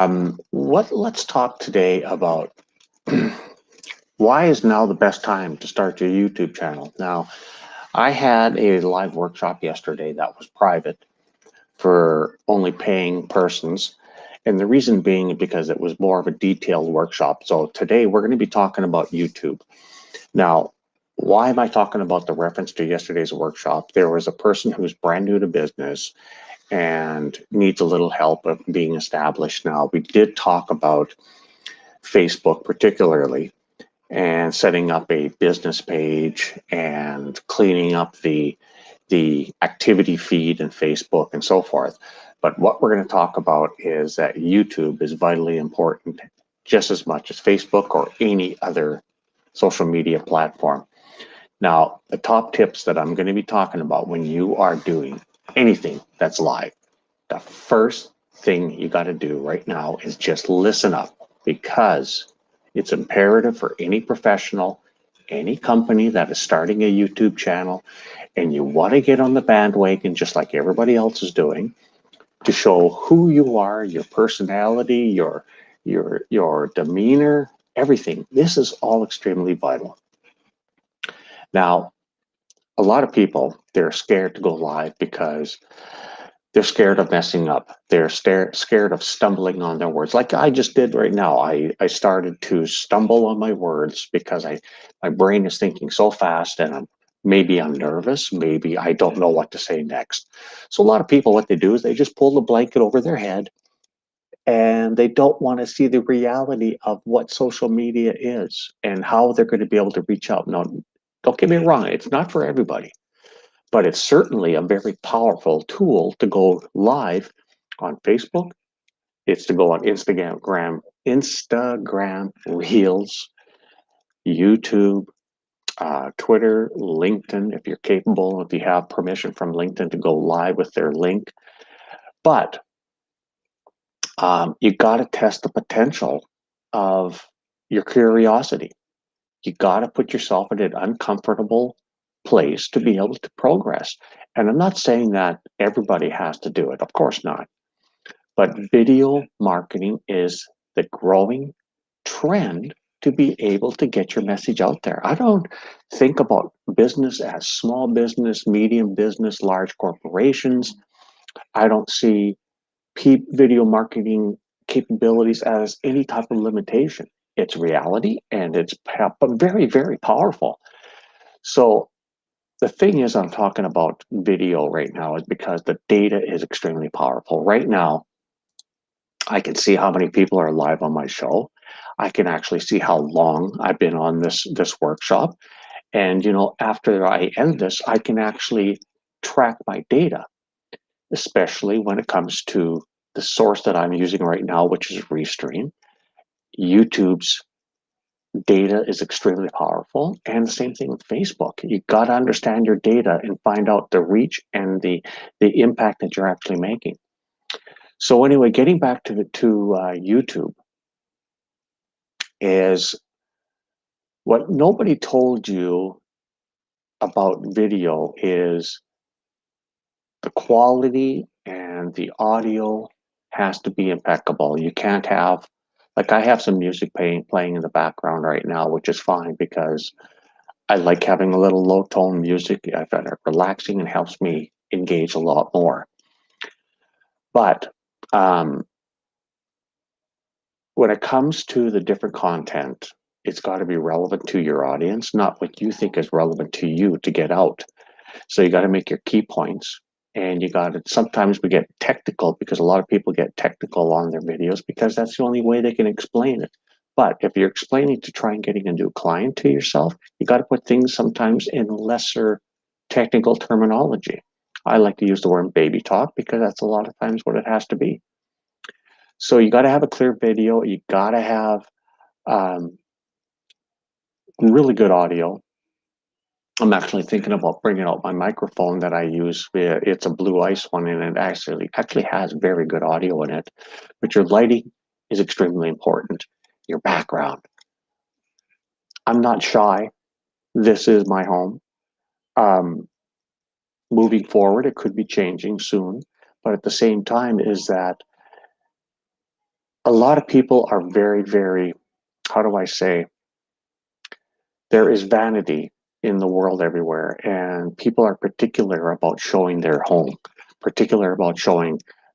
Let's talk today about why is now the best time to start your YouTube channel. Now, I had a live workshop yesterday that was private for only paying persons. And the reason being because it was more of a detailed workshop. So today we're going to be talking about YouTube. Now, why am I talking about the reference to yesterday's workshop? There was a person who's brand new to business and needs a little help of being established. Now, we did talk about Facebook particularly, and setting up a business page and cleaning up the activity feed in Facebook and so forth. But what we're going to talk about is that YouTube is vitally important just as much as Facebook or any other social media platform. Now, the top tips that I'm going to be talking about when you are doing anything that's live, the first thing you got to do right now is just listen up, because it's imperative for any professional, any company that is starting a YouTube channel, and you want to get on the bandwagon just like everybody else is doing, to show who you are, your personality, your demeanor, everything. This is all extremely vital. Now, a lot of people, they're scared to go live because they're scared of messing up. They're scared of stumbling on their words. Like I just did right now. I started to stumble on my words because my brain is thinking so fast, and maybe I'm nervous. Maybe I don't know what to say next. So a lot of people, what they do is they just pull the blanket over their head, and they don't want to see the reality of what social media is and how they're going to be able to reach out. Now, don't get me wrong. It's not for everybody, but it's certainly a very powerful tool to go live on Facebook. It's to go on Instagram Reels, YouTube, Twitter, LinkedIn, if you're capable, if you have permission from LinkedIn to go live with their link. But you got to test the potential of your curiosity. You got to put yourself in an uncomfortable place to be able to progress. And I'm not saying that everybody has to do it, of course not. But video marketing is the growing trend to be able to get your message out there. I don't think about business as small business, medium business, large corporations. I don't see video marketing capabilities as any type of limitation. It's reality, and it's very, very powerful. So the thing is, I'm talking about video right now is because the data is extremely powerful. Right now, I can see how many people are live on my show. I can actually see how long I've been on this workshop. And after I end this, I can actually track my data, especially when it comes to the source that I'm using right now, which is Restream. YouTube's data is extremely powerful, and the same thing with Facebook. You got to understand your data and find out the reach and the impact that you're actually making. So anyway, getting back to YouTube, is what nobody told you about video is the quality and the audio has to be impeccable. You can't have, like, I have some music playing in the background right now, which is fine because I like having a little low tone music. I find it relaxing and helps me engage a lot more. But when it comes to the different content, it's got to be relevant to your audience, not what you think is relevant to you to get out. So you got to make your key points, and you got to, sometimes we get technical because a lot of people get technical on their videos because that's the only way they can explain it. But if you're explaining to try and getting a new client to yourself, you got to put things sometimes in lesser technical terminology. I like to use the word baby talk because that's a lot of times what it has to be. So you got to have a clear video. You got to have um, really good audio. I'm actually thinking about bringing out my microphone that I use. It's a Blue Ice one, and it actually has very good audio in it. But your lighting is extremely important. Your background. I'm not shy. This is my home. Um, Moving forward, it could be changing soon. But at the same time, is that a lot of people are very, very, how do I say, there is vanity in the world everywhere, and people are particular about showing their home, particular about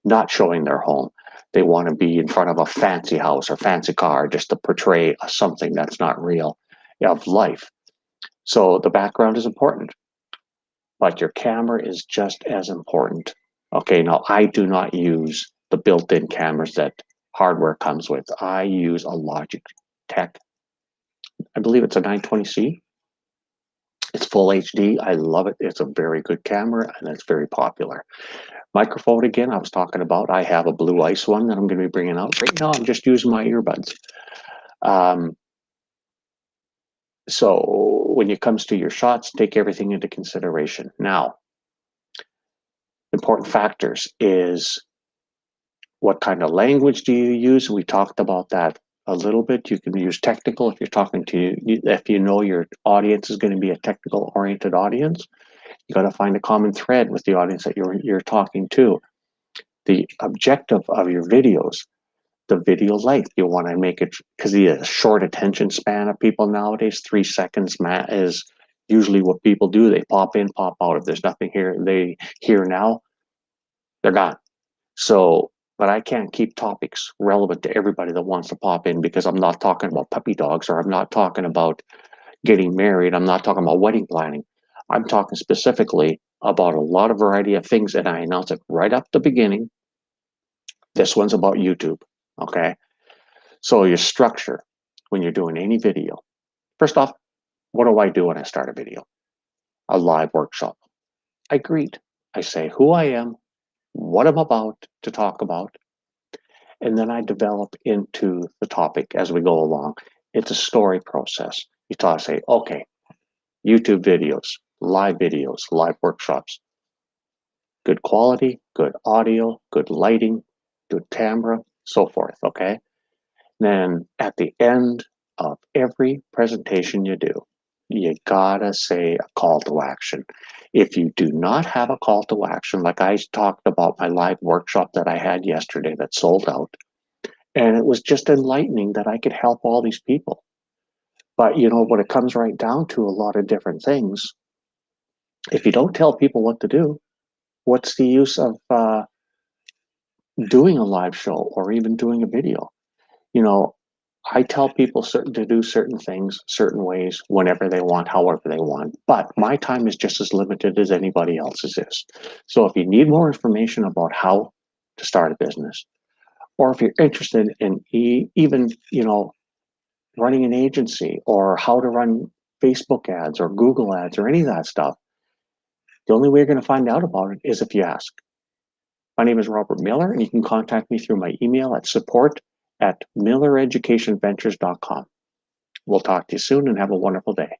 not showing their home. They want to be in front of a fancy house or fancy car just to portray something that's not real of life. So the background is important, but your camera is just as important. Okay, now I do not use the built-in cameras that hardware comes with. I use a Logitech. I believe it's a 920C. It's full HD. I love it. It's a very good camera and it's very popular. Microphone again, I was talking about. I have a Blue Ice one that I'm going to be bringing out. Right now, I'm just using my earbuds. So when it comes to your shots, take everything into consideration. Now, important factors is what kind of language do you use? We talked about that a little bit. You can use technical if you're talking to, if you know your audience is going to be a technical oriented audience. You got to find a common thread with the audience that you're talking to. The objective of your videos, the video length, you want to make it, because the short attention span of people nowadays, 3 seconds is usually what people do. They pop in, pop out. If there's nothing here, they hear now, they're gone. So, but I can't keep topics relevant to everybody that wants to pop in, because I'm not talking about puppy dogs, or I'm not talking about getting married. I'm not talking about wedding planning. I'm talking specifically about a lot of variety of things, and I announce it right up the beginning. This one's about YouTube, okay? So your structure when you're doing any video. First off, what do I do when I start a video? A live workshop. I greet. I say who I am, what I'm about to talk about, and then I develop into the topic as we go along. It's a story process. You talk, say, okay, YouTube videos, live workshops, good quality, good audio, good lighting, good camera, so forth, okay? Then at the end of every presentation you do, you gotta say a call to action. If you do not have a call to action, like I talked about my live workshop that I had yesterday that sold out, and it was just enlightening that I could help all these people. But you know, when it comes right down to a lot of different things, if you don't tell people what to do, what's the use of doing a live show or even doing a video? You know, I tell people to do certain things, certain ways, whenever they want, however they want. But my time is just as limited as anybody else's is. So if you need more information about how to start a business, or if you're interested in even, running an agency, or how to run Facebook ads or Google ads or any of that stuff, the only way you're going to find out about it is if you ask. My name is Robert Miller, and you can contact me through my email at support@millereducationventures.com. We'll talk to you soon and have a wonderful day.